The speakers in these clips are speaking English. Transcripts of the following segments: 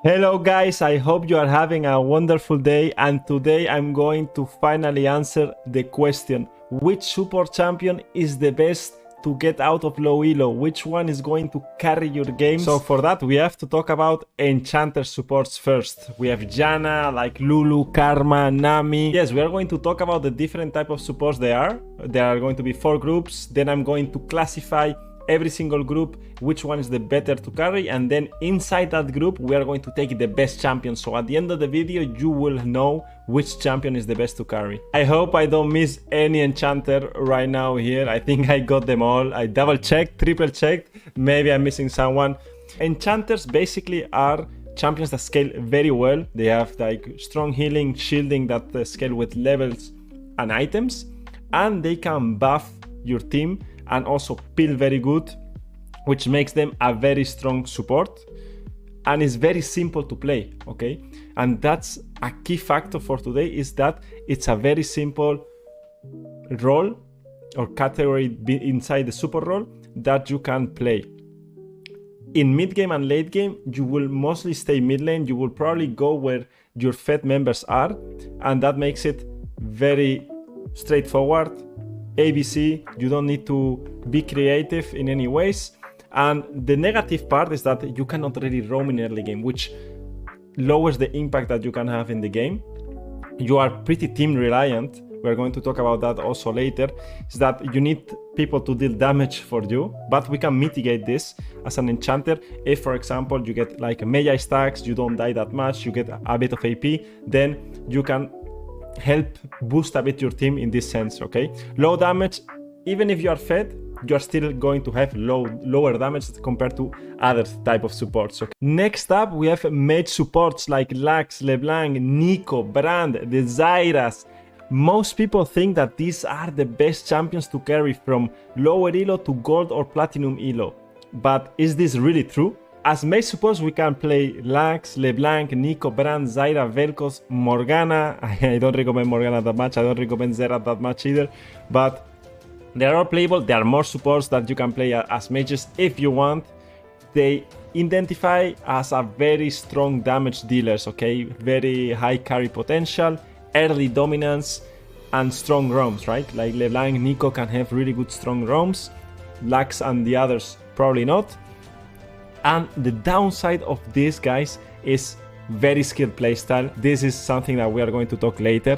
Hello guys, I hope you are having a wonderful day, and today I'm going to finally answer the question: which support champion is the best to get out of low elo? Which one is going to carry your games? So for that we have to talk about Enchanter supports first. We have Janna, like Lulu, Karma, Nami. Yes, we are going to talk about the different type of supports they are. There are going to be 4 groups. Then I'm going to classify every single group, which one is the better to carry, and then inside that group we are going to take the best champion. So at the end of the video you will know which champion is the best to carry. I hope I don't miss any enchanter right now here. I think I got them all. I double checked, triple checked, maybe I'm missing someone. Enchanters basically are champions that scale very well. They have like strong healing, shielding that scale with levels and items, and they can buff your team and also peel very good, which makes them a very strong support, and it's very simple to play, okay? And that's a key factor for today, is that it's a very simple role or category inside the super role that you can play. In mid game and late game, you will mostly stay mid lane. You will probably go where your fed members are, and that makes it very straightforward. ABC, you don't need to be creative in any ways. And the negative part is that you cannot really roam in early game, which lowers the impact that you can have in the game. You are pretty team reliant. We're going to talk about that also later. Is that you need people to deal damage for you, but we can mitigate this as an enchanter. If, for example, you get like Magi stacks, you don't die that much, you get a bit of AP, then you can help boost a bit your team in this sense, okay? Low damage, even if you are fed, you are still going to have lower damage compared to other type of supports, okay? Next up, we have mage supports like Lux, LeBlanc, Nico, Brand, the Zyras. Most people think that these are the best champions to carry from lower elo to gold or platinum elo. But is this really true? As mage supports, we can play Lux, LeBlanc, Nico, Brand, Zyra, Vel'Koz, Morgana. I don't recommend Morgana that much. I don't recommend Zera that much either. But they are all playable. There are more supports that you can play as mages if you want. They identify as a very strong damage dealers, okay? Very high carry potential, early dominance, and strong roams, right? Like LeBlanc, Nico can have really good strong roams. Lux and the others probably not. And the downside of these guys is very skilled playstyle. This is something that we are going to talk later.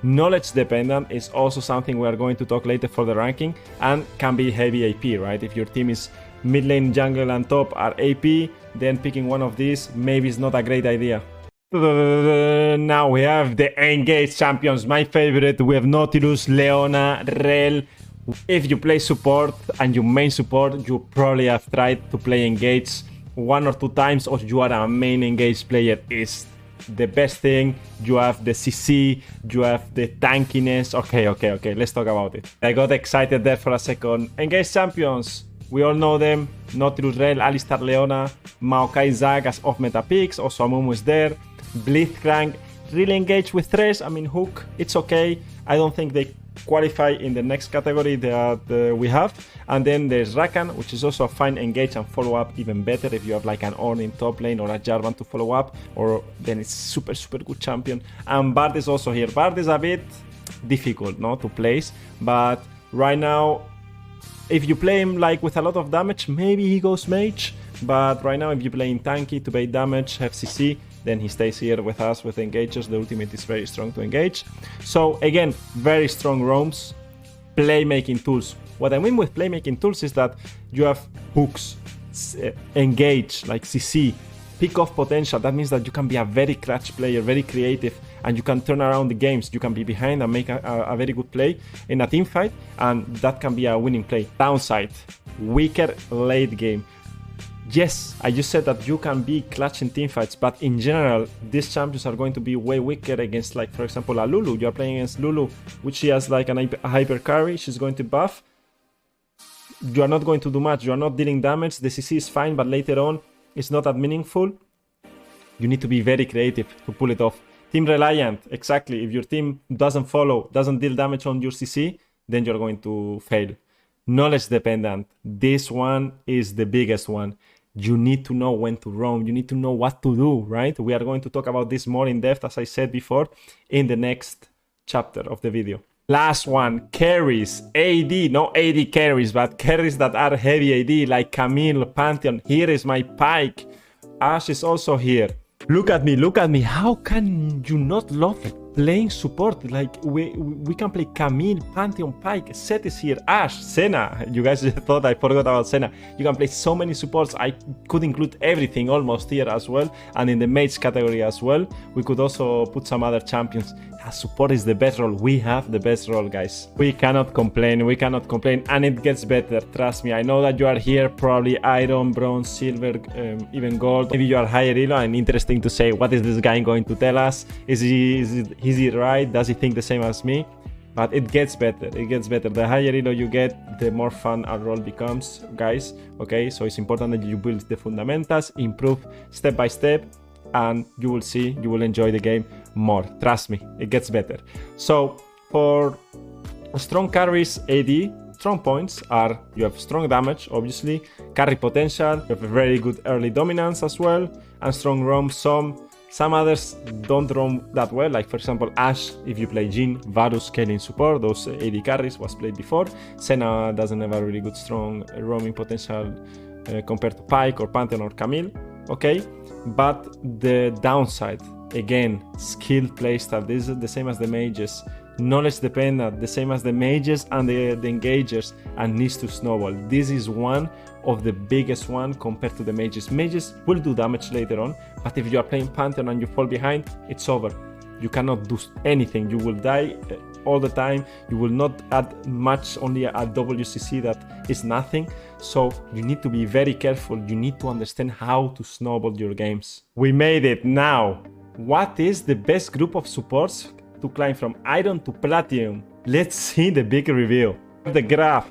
Knowledge dependent is also something we are going to talk later for the ranking, and can be heavy AP, right? If your team is mid lane, jungle and top are AP, then picking one of these maybe is not a great idea. Now we have the engage champions, my favorite. We have Nautilus, Leona, Rel. If you play support and you main support, you probably have tried to play engage 1 or 2 times, or you are a main engage player. Is the best thing. You have the CC, you have the tankiness. Okay, let's talk about it. I got excited there for a second. Engage champions, we all know them: Nautilus, Rel, Alistar, Leona, Maokai, Zag as off-meta picks. Also Amumu is there. Blitzcrank, really engage with Thresh. I mean, Hook, it's okay. I don't think they qualify in the next category that we have. And then there's Rakan, which is also a fine engage and follow up, even better if you have like an Ornn in top lane or a Jarvan to follow up, or then it's super good champion. And Bard is also here. Bard is a bit difficult, no, to place, but right now if you play him like with a lot of damage, maybe he goes mage, but right now if you play him tanky to bait damage, have CC, then he stays here with us with engagers. The ultimate is very strong to engage. So again, very strong roams, playmaking tools. What I mean with playmaking tools is that you have hooks, engage, like CC, pick off potential. That means that you can be a very clutch player, very creative, and you can turn around the games. You can be behind and make a very good play in a team fight, and that can be a winning play. Downside, weaker late game. Yes, I just said that you can be clutch in teamfights, but in general, these champions are going to be way weaker against, like, for example, a Lulu. You are playing against Lulu, which she has like a hyper carry. She's going to buff. You are not going to do much. You are not dealing damage. The CC is fine, but later on, it's not that meaningful. You need to be very creative to pull it off. Team reliant, exactly. If your team doesn't follow, doesn't deal damage on your CC, then you're going to fail. Knowledge dependent. This one is the biggest one. You need to know when to roam. You need to know what to do, right? We are going to talk about this more in depth, as I said before, in the next chapter of the video. Last one, carries, AD, no AD carries, but carries that are heavy AD, like Camille, Pantheon. Here is my Pike. Ashe is also here. Look at me. How can you not love playing support? Like, we can play Camille, Pantheon, Pike. Set is here, Ashe, Senna. You guys thought I forgot about Senna. You can play so many supports. I could include everything almost here as well. And in the mage category as well. We could also put some other champions. Support is the best role. We have the best role, guys. We cannot complain. And it gets better. Trust me. I know that you are here probably iron, bronze, silver, even gold. Maybe you are higher elo and interesting to say, what is this guy going to tell us? Is he right? Does he think the same as me? But it gets better. The higher elo you get, the more fun our role becomes, guys. Okay, so it's important that you build the fundamentals, improve step by step, and you will see, you will enjoy the game more. Trust me, it gets better. So for strong carries AD, strong points are you have strong damage, obviously, carry potential, you have a very good early dominance as well, and strong roam. Some others don't roam that well, like for example Ashe, if you play Jhin, Varus, Kayle in support, those AD carries was played before. Senna doesn't have a really good strong roaming potential compared to Pike or Pantheon or Camille, okay? But the downside, again, skilled playstyle, this is the same as the mages, knowledge dependent, the same as the mages and the engagers, and needs to snowball. This is one of the biggest one compared to the mages. Mages will do damage later on, but if you are playing Pantheon and you fall behind, it's over. You cannot do anything. You will die all the time. You will not add much, only a WCC that is nothing. So you need to be very careful. You need to understand how to snowball your games. We made it. Now, what is the best group of supports to climb from iron to platinum? Let's see the big reveal. The graph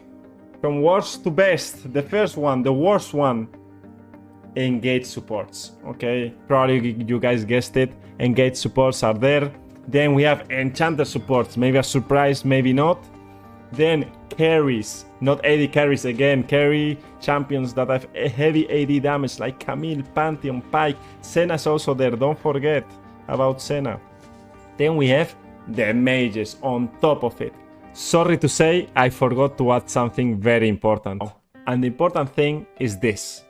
from worst to best. The first one, the worst one, engage supports. Okay, probably you guys guessed it. Engage supports are there. Then we have enchanter supports. Maybe a surprise, maybe not. Then carries, not AD carries again. Carry champions that have a heavy AD damage like Camille, Pantheon, Pike. Senna's also there. Don't forget about Senna. Then we have the mages on top of it. Sorry to say, I forgot to add something very important. And the important thing is this.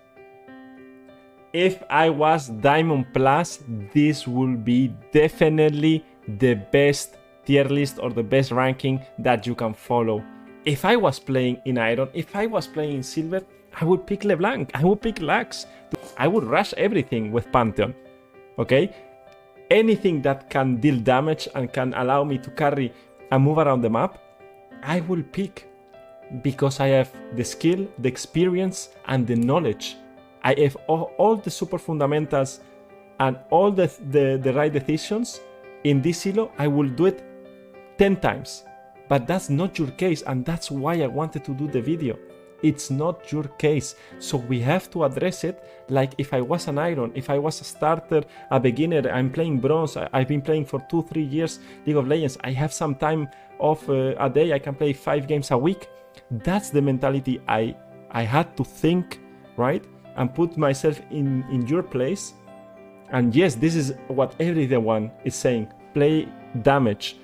If I was Diamond Plus, this will be definitely the best tier list or the best ranking that you can follow. If I was playing in Iron, if I was playing in Silver, I would pick LeBlanc, I would pick Lux. I would rush everything with Pantheon, okay? Anything that can deal damage and can allow me to carry and move around the map, I will pick, because I have the skill, the experience, and the knowledge. I have all the super fundamentals and all the right decisions. In this ELO, I will do it 10 times. But that's not your case, and that's why I wanted to do the video. It's not your case. So we have to address it like if I was an Iron, if I was a starter, a beginner, I'm playing Bronze, I've been playing for 2-3 years League of Legends, I have some time off a day, I can play 5 games a week. That's the mentality I had to think, right? And put myself in your place. And yes, this is what everyone is saying. Play damage,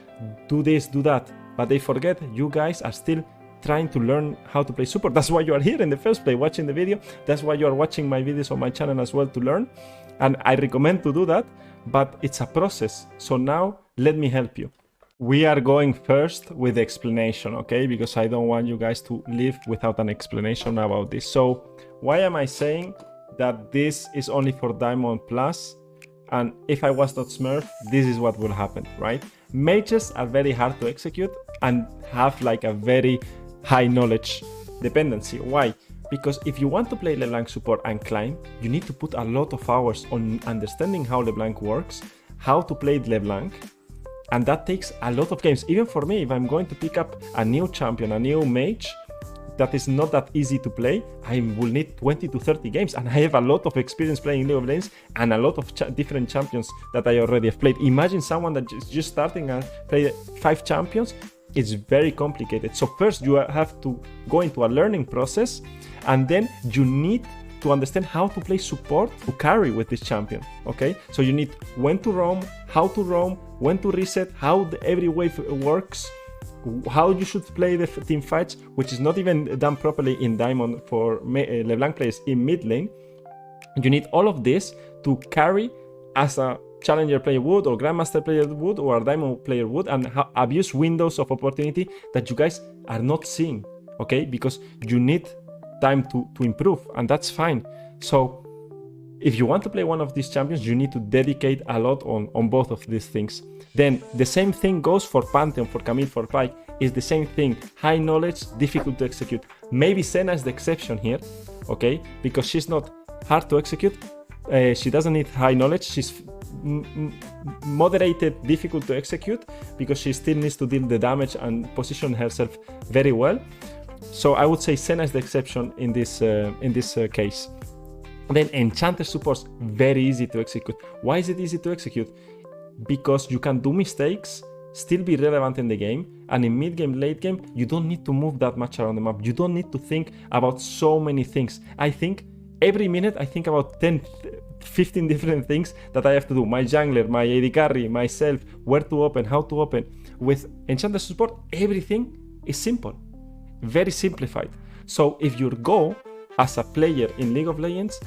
do this, do that. But they forget you guys are still trying to learn how to play support. That's why you are here in the first place, watching the video. That's why you are watching my videos on my channel as well, to learn. And I recommend to do that, but it's a process. So now let me help you. We are going first with the explanation, okay? Because I don't want you guys to leave without an explanation about this. So why am I saying that this is only for Diamond Plus? And if I was not Smurf, this is what will happen, right? Mages are very hard to execute and have like a very high knowledge dependency. Why? Because if you want to play LeBlanc support and climb, you need to put a lot of hours on understanding how LeBlanc works, how to play LeBlanc, and that takes a lot of games. Even for me, if I'm going to pick up a new champion, a new mage, that is not that easy to play, I will need 20 to 30 games, and I have a lot of experience playing League of Legends and a lot of different champions that I already have played. Imagine someone that is just starting and play 5 champions. It's very complicated. So first you have to go into a learning process, and then you need to understand how to play support to carry with this champion, okay? So you need when to roam, how to roam, when to reset, how every wave works, how you should play the team fights, which is not even done properly in Diamond for LeBlanc players in mid lane. You need all of this to carry as a Challenger player would, or Grandmaster player would, or a Diamond player would, and abuse windows of opportunity that you guys are not seeing, okay? Because you need time to improve, and that's fine. So if you want to play one of these champions, you need to dedicate a lot on both of these things. Then the same thing goes for Pantheon, for Camille, for Pyke. It's the same thing. High knowledge, difficult to execute. Maybe Senna is the exception here, okay? Because she's not hard to execute. She doesn't need high knowledge. She's moderated, difficult to execute, because she still needs to deal the damage and position herself very well. So I would say Senna is the exception in this case. Then Enchanter supports very easy to execute. Why is it easy to execute? Because you can do mistakes, still be relevant in the game, and in mid game, late game, you don't need to move that much around the map. You don't need to think about so many things. I think every minute I think about 10, 15 different things that I have to do. My jungler, my AD carry, myself, where to open, how to open. With Enchanter support, everything is simple, very simplified. So if your goal as a player in League of Legends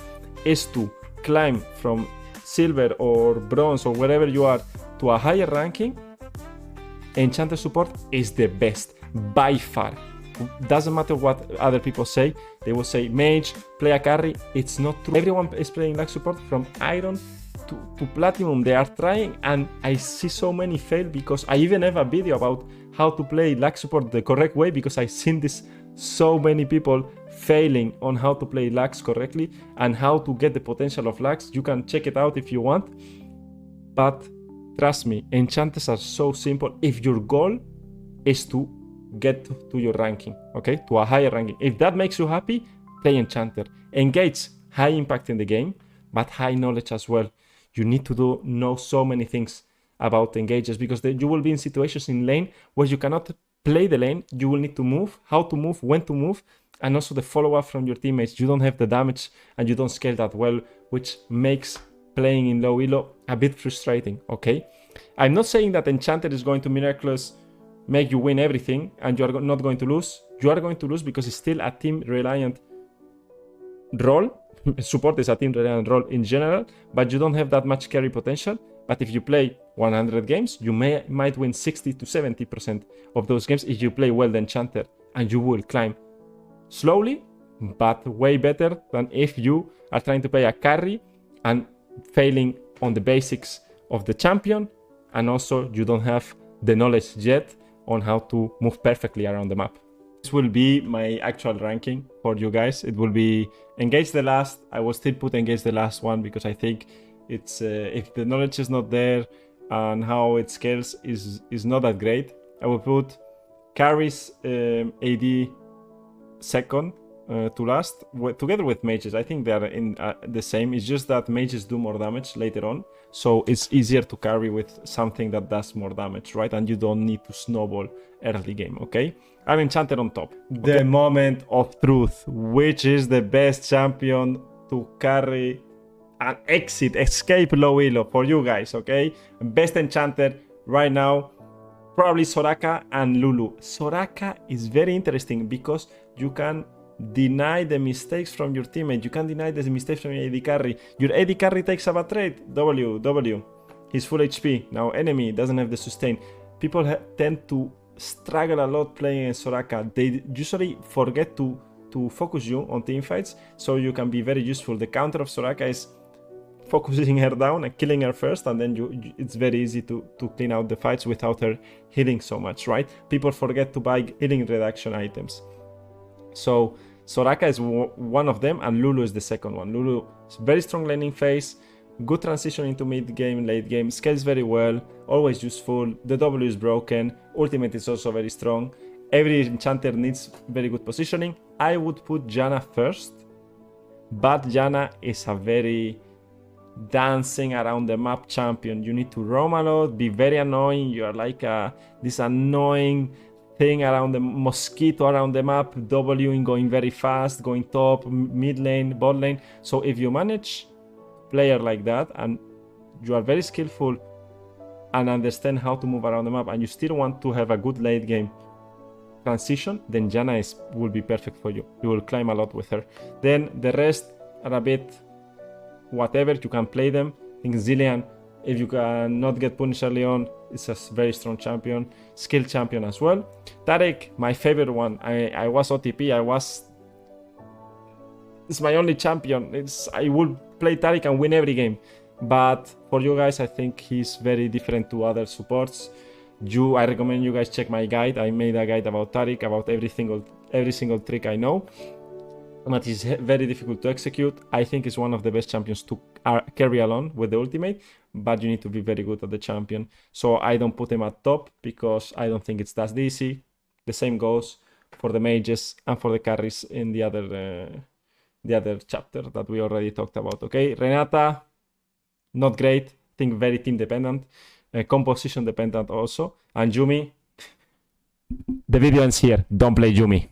is to climb from silver or bronze or wherever you are to a higher ranking, Enchanter support is the best by far. Doesn't matter what other people say. They will say mage, play a carry. It's not true. Everyone is playing lag support from iron to platinum. They are trying, and I see so many fail, because I even have a video about how to play lag support the correct way, because I've seen this so many people failing on how to play lags correctly and how to get the potential of lags. You can check it out if you want, but trust me, enchanters are so simple if your goal is to get to your ranking, okay, to a higher ranking. If that makes you happy, play enchanter. Engage, high impact in the game, but high knowledge as well. You need to know so many things about engages, because you will be in situations in lane where you cannot play the lane. You will need to move, how to move, when to move, and also the follow-up from your teammates. You don't have the damage and you don't scale that well, which makes playing in low elo a bit frustrating, okay? I'm not saying that Enchanter is going to miraculous make you win everything and you are not going to lose. You are going to lose because it's still a team-reliant role. Support is a team-reliant role in general, but you don't have that much carry potential. But if you play 100 games, you might win 60 to 70% of those games if you play well the Enchanter, and you will climb slowly, but way better than if you are trying to play a carry and failing on the basics of the champion, and also you don't have the knowledge yet on how to move perfectly around the map. This will be my actual ranking for you guys. It will be Engage the last. I will still put Engage the last one because I think it's if the knowledge is not there and how it scales is not that great. I will put Carries AD second to last, together with mages. I think they are in the same. It's just that mages do more damage later on, so it's easier to carry with something that does more damage, right? And you don't need to snowball early game, okay? I'm Enchanter on top. Okay. The moment of truth. Which is the best champion to carry and escape low elo for you guys, okay? Best Enchanter right now, probably Soraka and Lulu. Soraka is very interesting because you can deny the mistakes from your teammate. You can deny the mistakes from your AD carry. Your AD carry takes a bad trade. W. He's full HP. Now enemy doesn't have the sustain. People tend to struggle a lot playing in Soraka. They usually forget to focus you on team fights, so you can be very useful. The counter of Soraka is focusing her down and killing her first, and then it's very easy to clean out the fights without her healing so much, right? People forget to buy healing reduction items. So Soraka is one of them, and Lulu is the second one. Lulu is very strong laning phase, good transition into mid game, late game, scales very well, always useful. The W is broken, ultimate is also very strong. Every enchanter needs very good positioning. I would put Janna first, but Janna is a very dancing around the map champion. You need to roam a lot, be very annoying. You are like this annoying thing around the mosquito around the map, Wing going very fast, going top, mid lane, bot lane. So if you manage player like that and you are very skillful and understand how to move around the map, and you still want to have a good late game transition, then Janna will be perfect for you. You will climb a lot with her. Then the rest are a bit whatever, you can play them. I think Zillian, if you cannot get punished early on, it's a very strong champion, skilled champion as well. Taric, my favorite one. I was OTP, it's my only champion. I will play Taric and win every game. But for you guys, I think he's very different to other supports. I recommend you guys check my guide. I made a guide about Taric, about every single trick I know. But he's very difficult to execute. I think he's one of the best champions to carry along with the ultimate, but you need to be very good at the champion. So I don't put him at top because I don't think it's that easy. The same goes for the mages and for the carries in the other chapter that we already talked about. Okay, Renata, not great. I think very team dependent, composition dependent also. And Yumi, the video ends here. Don't play Yumi.